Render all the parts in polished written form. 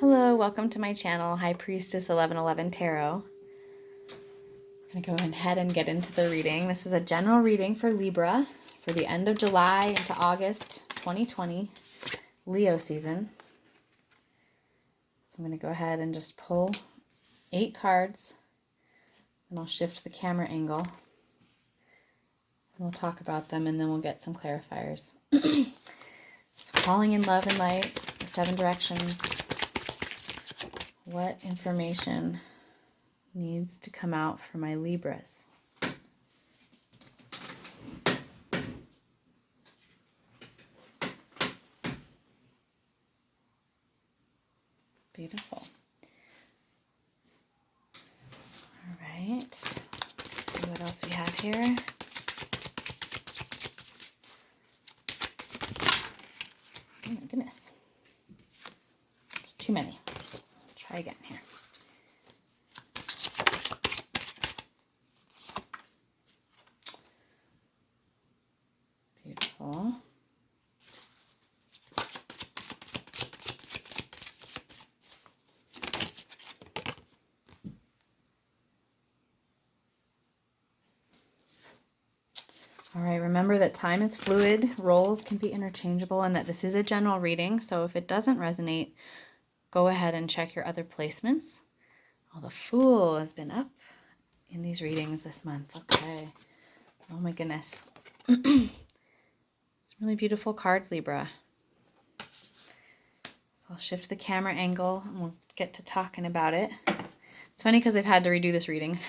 Hello, welcome to my channel, High Priestess 1111 Tarot. I'm going to go ahead and get into the reading. This is a general reading for Libra for the end of July into August 2020, Leo season. So I'm going to go ahead and just pull 8 cards, and I'll shift the camera angle. And we'll talk about them, and then we'll get some clarifiers. So calling in love and light, the 7 directions. What information needs to come out for my Libras? Beautiful. All right. Let's see what else we have here. Oh my goodness. It's too many. Let's try again here. Beautiful. All right, remember that time is fluid, roles can be interchangeable, and that this is a general reading, so if it doesn't resonate, go ahead and check your other placements. Oh, the Fool has been up in these readings this month. Okay. Oh my goodness. It's really beautiful cards, Libra. So I'll shift the camera angle and we'll get to talking about it. It's funny because I've had to redo this reading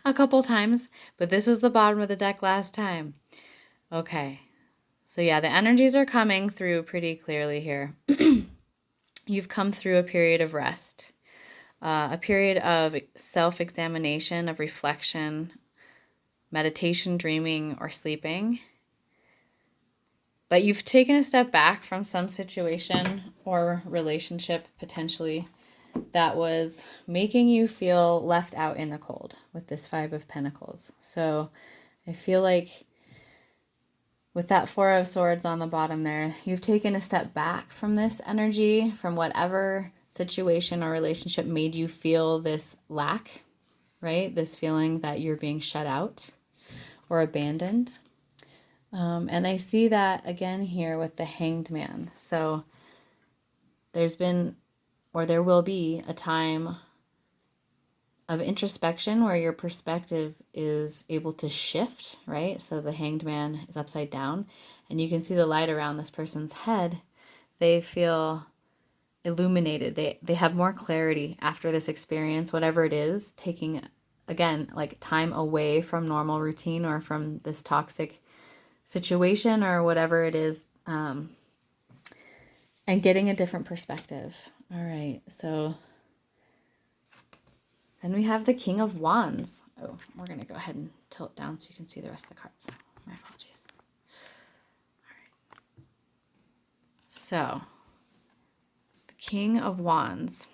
a couple times, but this was the bottom of the deck last time. Okay. So yeah, the energies are coming through pretty clearly here. You've come through a period of rest, a period of self-examination, of reflection, meditation, dreaming, or sleeping. But you've taken a step back from some situation or relationship potentially that was making you feel left out in the cold with this 5 of Pentacles. So I feel like with that 4 of Swords on the bottom there, you've taken a step back from this energy, from whatever situation or relationship made you feel this lack, right? This feeling that you're being shut out or abandoned. And I see that again here with the Hanged Man. So there's been, or there will be, a time of introspection where your perspective is able to shift, right? So the Hanged Man is upside down, and you can see the light around this person's head. They feel illuminated. They have more clarity after this experience, whatever it is, taking, again, like time away from normal routine or from this toxic situation or whatever it is, and getting a different perspective. All right, so then we have the King of Wands. Oh, we're going to go ahead and tilt down so you can see the rest of the cards. My apologies. All right. So, the King of Wands.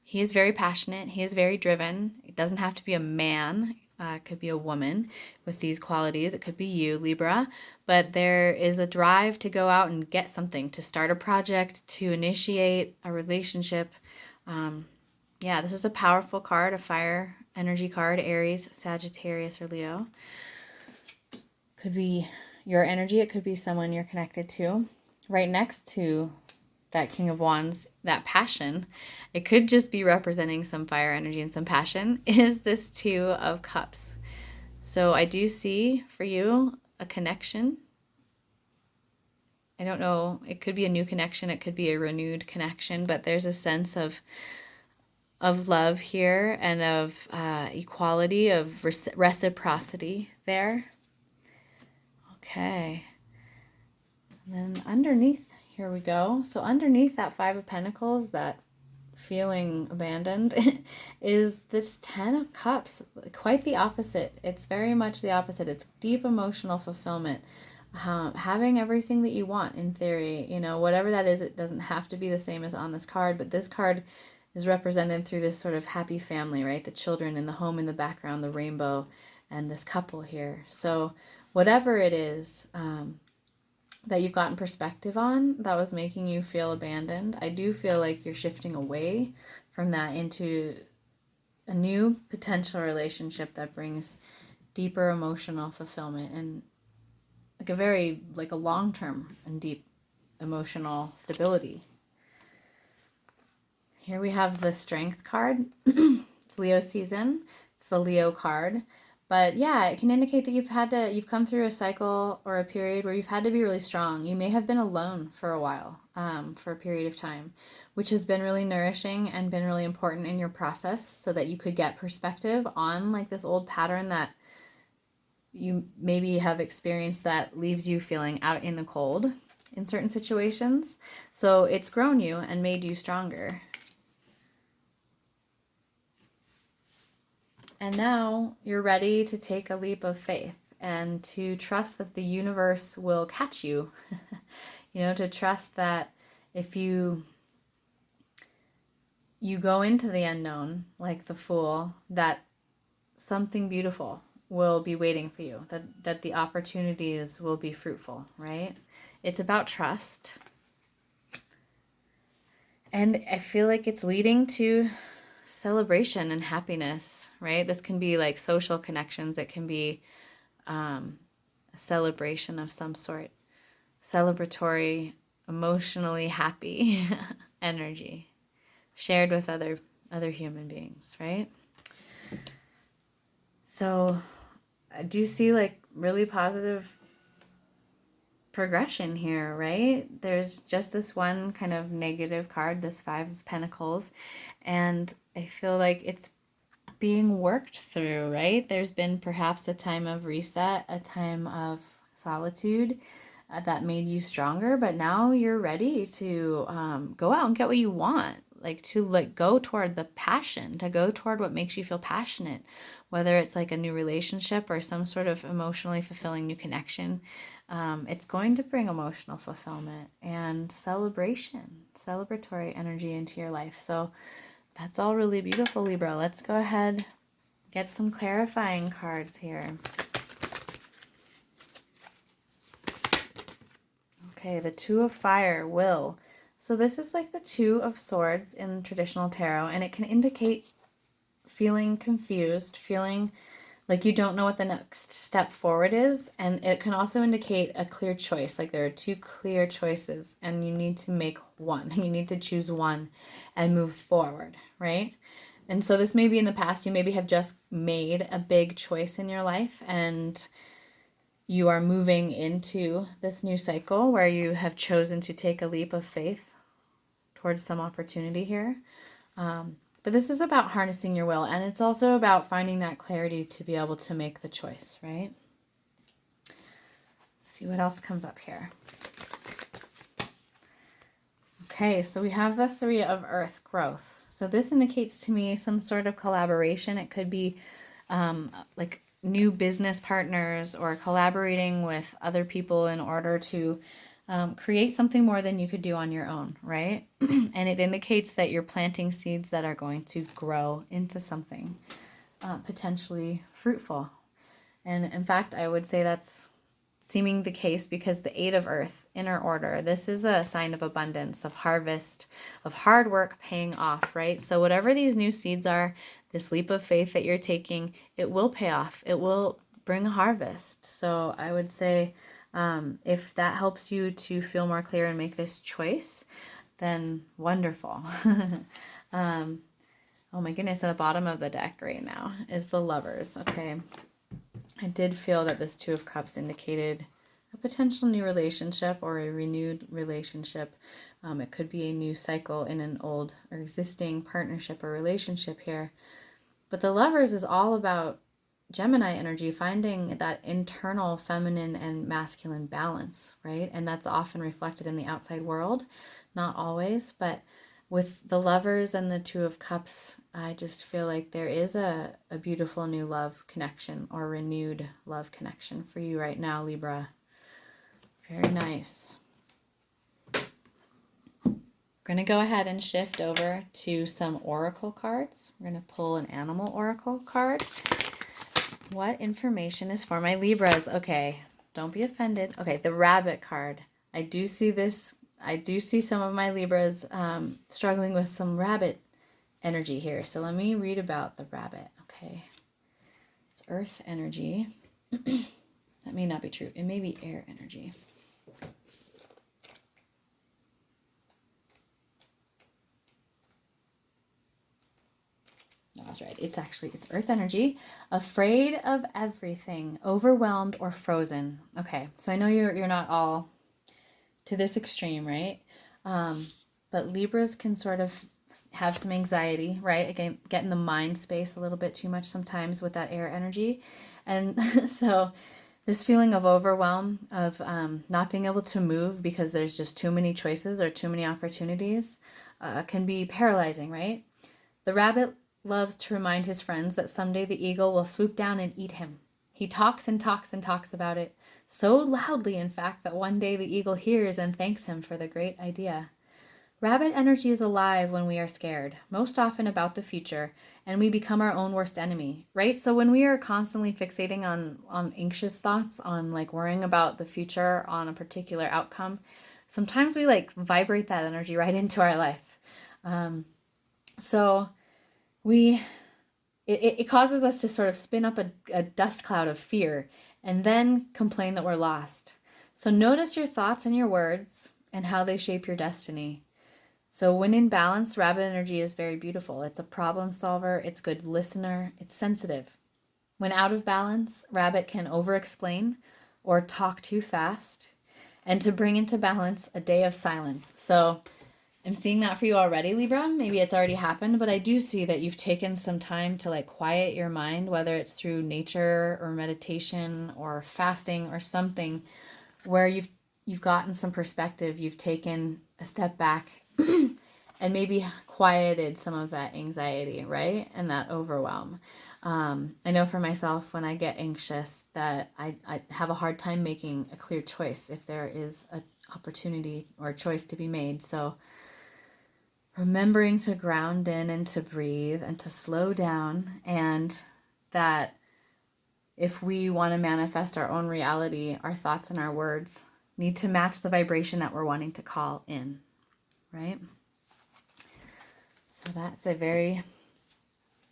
He is very passionate. He is very driven. It doesn't have to be a man. It could be a woman with these qualities. It could be you, Libra. But there is a drive to go out and get something, to start a project, to initiate a relationship. Yeah, this is a powerful card, a fire energy card, Aries, Sagittarius, or Leo. Could be your energy. It could be someone you're connected to. Right next to that King of Wands, that passion, it could just be representing some fire energy and some passion, is this 2 of Cups. So I do see for you a connection. I don't know, it could be a new connection, it could be a renewed connection, but there's a sense of love here and of equality, of reciprocity there. Okay. And then underneath, here we go. So underneath that 5 of Pentacles, that feeling abandoned, is this 10 of Cups. Quite the opposite. It's very much the opposite. It's deep emotional fulfillment. Having everything that you want, in theory, you know, whatever that is. It doesn't have to be the same as on this card, but this card is represented through this sort of happy family, right? The children in the home in the background, the rainbow, and this couple here. So whatever it is, that you've gotten perspective on that was making you feel abandoned. I do feel like you're shifting away from that into a new potential relationship that brings deeper emotional fulfillment and like a long-term and deep emotional stability. Here we have the Strength card. It's Leo season. It's the Leo card. But yeah, it can indicate that you've come through a cycle or a period where you've had to be really strong. You may have been alone for a while, for a period of time, which has been really nourishing and been really important in your process so that you could get perspective on like this old pattern that you maybe have experienced that leaves you feeling out in the cold in certain situations. So it's grown you and made you stronger. And now you're ready to take a leap of faith and to trust that the universe will catch you. To trust that if you go into the unknown like the Fool, that something beautiful will be waiting for you, that the opportunities will be fruitful, right? It's about trust. And I feel like it's leading to celebration and happiness, right? This can be like social connections. It can be a celebration of some sort, celebratory, emotionally happy energy shared with other human beings, right? So I do see like really positive progression here, right? There's just this one kind of negative card, this Five of Pentacles, and I feel like it's being worked through, right? There's been perhaps a time of reset, a time of solitude that made you stronger, but now you're ready to go out and get what you want, to go toward the passion, to go toward what makes you feel passionate, whether it's like a new relationship or some sort of emotionally fulfilling new connection. It's going to bring emotional fulfillment and celebratory energy into your life. So that's all really beautiful, Libra. Let's go ahead, get some clarifying cards here. Okay, the Two of Fire, Will. So this is like the Two of Swords in traditional tarot, and it can indicate feeling confused, feeling like you don't know what the next step forward is. And it can also indicate a clear choice, like there are two clear choices and you need to make one. You need to choose one and move forward, right? And so this may be in the past, you maybe have just made a big choice in your life and you are moving into this new cycle where you have chosen to take a leap of faith towards some opportunity here. But this is about harnessing your will, and it's also about finding that clarity to be able to make the choice, right? Let's see what else comes up here. Okay, so we have the Three of Earth, growth. So this indicates to me some sort of collaboration. It could be like new business partners or collaborating with other people in order to create something more than you could do on your own, right? And it indicates that you're planting seeds that are going to grow into something potentially fruitful. And in fact, I would say that's seeming the case because the Eight of Earth, inner order, this is a sign of abundance, of harvest, of hard work paying off, right? So whatever these new seeds are, this leap of faith that you're taking, it will pay off. It will bring a harvest. So I would say if that helps you to feel more clear and make this choice, then wonderful. Oh my goodness, at the bottom of the deck right now is the Lovers. Okay. I did feel that this Two of Cups indicated a potential new relationship or a renewed relationship. It could be a new cycle in an old or existing partnership or relationship here. But the Lovers is all about Gemini energy, finding that internal feminine and masculine balance, right? And that's often reflected in the outside world, not always, but with the Lovers and the Two of Cups, I just feel like there is a beautiful new love connection or renewed love connection for you right now, Libra. Very nice. We're going to go ahead and shift over to some oracle cards. We're going to pull an animal oracle card. What information is for my Libras? Okay, don't be offended. Okay, the Rabbit card. I do see this. I do see some of my Libras struggling with some rabbit energy here. So let me read about the rabbit, okay? It's earth energy. That may not be true. It may be air energy. No, that's right. It's earth energy. Afraid of everything, overwhelmed or frozen. Okay, so I know you're not all to this extreme, right? But Libras can sort of have some anxiety, right? Again, get in the mind space a little bit too much sometimes with that air energy. And so this feeling of overwhelm, of not being able to move because there's just too many choices or too many opportunities can be paralyzing, right? The rabbit loves to remind his friends that someday the eagle will swoop down and eat him. He talks and talks and talks about it, so loudly, in fact, that one day the eagle hears and thanks him for the great idea. Rabbit energy is alive when we are scared, most often about the future, and we become our own worst enemy, right? So when we are constantly fixating on anxious thoughts, on like worrying about the future, on a particular outcome, sometimes we like vibrate that energy right into our life. So it causes us to sort of spin up a dust cloud of fear and then complain that we're lost. So notice your thoughts and your words and how they shape your destiny. So when in balance, rabbit energy is very beautiful. It's a problem solver, it's a good listener, it's sensitive. When out of balance, rabbit can over-explain or talk too fast. And to bring into balance, a day of silence. So I'm seeing that for you already, Libra. Maybe it's already happened, but I do see that you've taken some time to like quiet your mind, whether it's through nature or meditation or fasting or something where you've gotten some perspective, you've taken a step back and maybe quieted some of that anxiety, right? And that overwhelm. I know for myself, when I get anxious, that I have a hard time making a clear choice if there is an opportunity or a choice to be made. So remembering to ground in and to breathe and to slow down, and that if we want to manifest our own reality, our thoughts and our words need to match the vibration that we're wanting to call in, right? So that's a very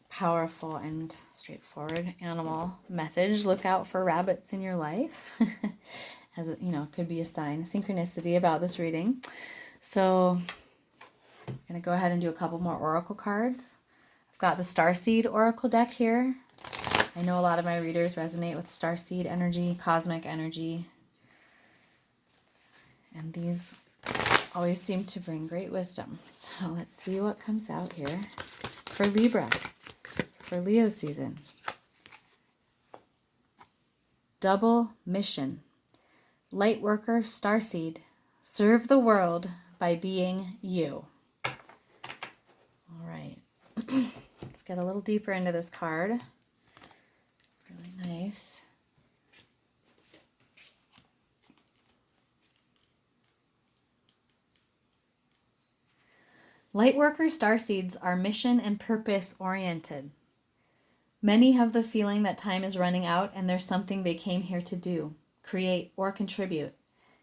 powerful and straightforward animal message. Look out for rabbits in your life. As it, could be a sign, synchronicity about this reading. So I'm going to go ahead and do a couple more oracle cards. I've got the Starseed Oracle deck here. I know a lot of my readers resonate with Starseed energy, cosmic energy. And these always seem to bring great wisdom. So let's see what comes out here for Libra, for Leo season. Double mission. Light worker, starseed. Serve the world by being you. All right. Let's get a little deeper into this card. Really nice. Lightworker starseeds are mission and purpose oriented. Many have the feeling that time is running out and there's something they came here to do, create, or contribute.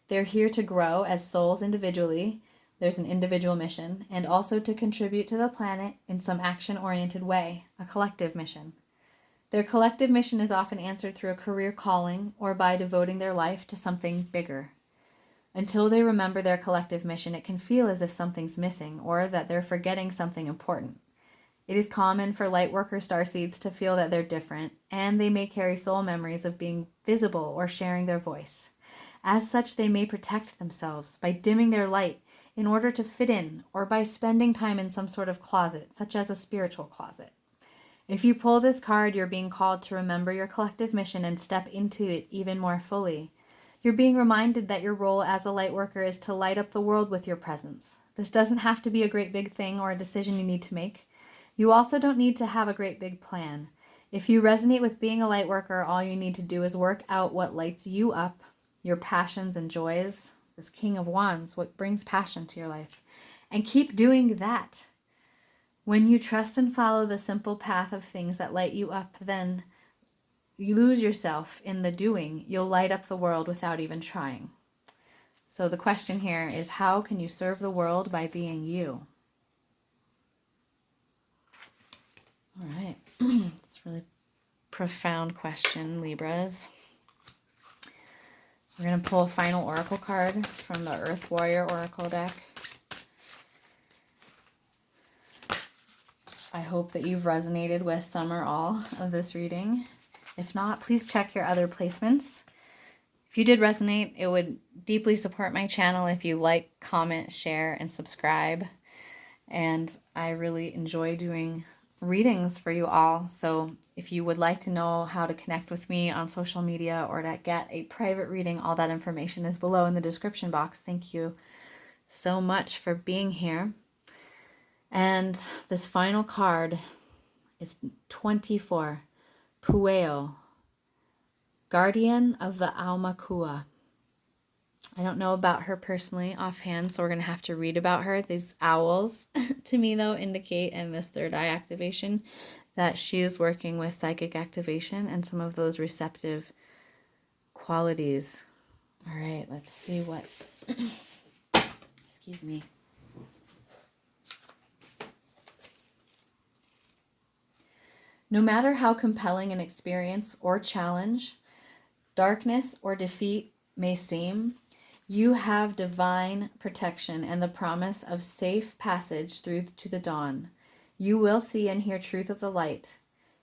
They're here to grow as souls individually, there's an individual mission, and also to contribute to the planet in some action-oriented way, a collective mission. Their collective mission is often answered through a career calling or by devoting their life to something bigger. Until they remember their collective mission, it can feel as if something's missing or that they're forgetting something important. It is common for lightworker starseeds to feel that they're different, and they may carry soul memories of being visible or sharing their voice. As such, they may protect themselves by dimming their light in order to fit in, or by spending time in some sort of closet, such as a spiritual closet. If you pull this card, you're being called to remember your collective mission and step into it even more fully. You're being reminded that your role as a light worker is to light up the world with your presence. This doesn't have to be a great big thing or a decision you need to make. You also don't need to have a great big plan. If you resonate with being a light worker, all you need to do is work out what lights you up, your passions and joys, this King of Wands, what brings passion to your life, and keep doing that. When you trust and follow the simple path of things that light you up, then you lose yourself in the doing. You'll light up the world without even trying. So the question here is, how can you serve the world by being you? All right. It's a really profound question, Libras. We're going to pull a final oracle card from the Earth Warrior Oracle deck. I hope that you've resonated with some or all of this reading. If not, please check your other placements. If you did resonate, it would deeply support my channel if you like, comment, share, and subscribe. And I really enjoy doing readings for you all. So if you would like to know how to connect with me on social media or to get a private reading, all that information is below in the description box. Thank you so much for being here. And this final card is 24, Pueo, Guardian of the Aumakua. I don't know about her personally offhand, so we're going to have to read about her. These owls, to me, though, indicate in this third eye activation that she is working with psychic activation and some of those receptive qualities. All right, let's see what... Excuse me. No matter how compelling an experience or challenge, darkness or defeat may seem, you have divine protection and the promise of safe passage through to the dawn. You will see and hear truth of the light.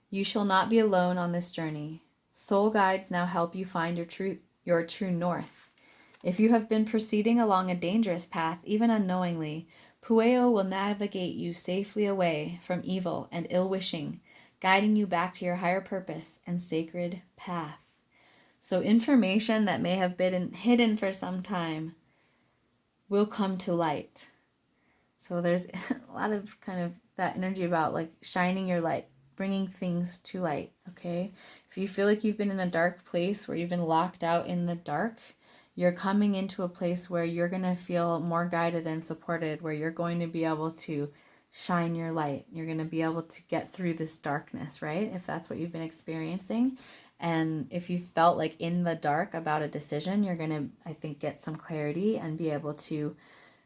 You shall not be alone on this journey. Soul guides now help you find your true north. If you have been proceeding along a dangerous path, even unknowingly, Pueo will navigate you safely away from evil and ill-wishing, guiding you back to your higher purpose and sacred path. So information that may have been hidden for some time will come to light. So there's a lot of kind of that energy about like shining your light, bringing things to light, okay? If you feel like you've been in a dark place where you've been locked out in the dark, you're coming into a place where you're going to feel more guided and supported, where you're going to be able to shine your light. You're going to be able to get through this darkness, right? If that's what you've been experiencing. And if you felt like in the dark about a decision, you're going to, I think, get some clarity and be able to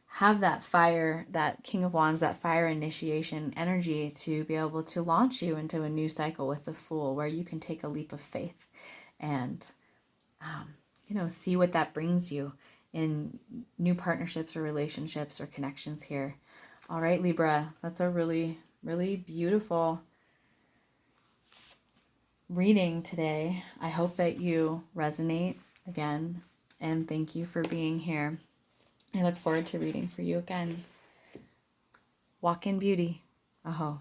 have that fire, that King of Wands, that fire initiation energy to be able to launch you into a new cycle with the Fool, where you can take a leap of faith and, see what that brings you in new partnerships or relationships or connections here. All right, Libra, that's a really, really beautiful reading today. I hope that you resonate again, and thank you for being here. I look forward to reading for you again. Walk in beauty. Aho.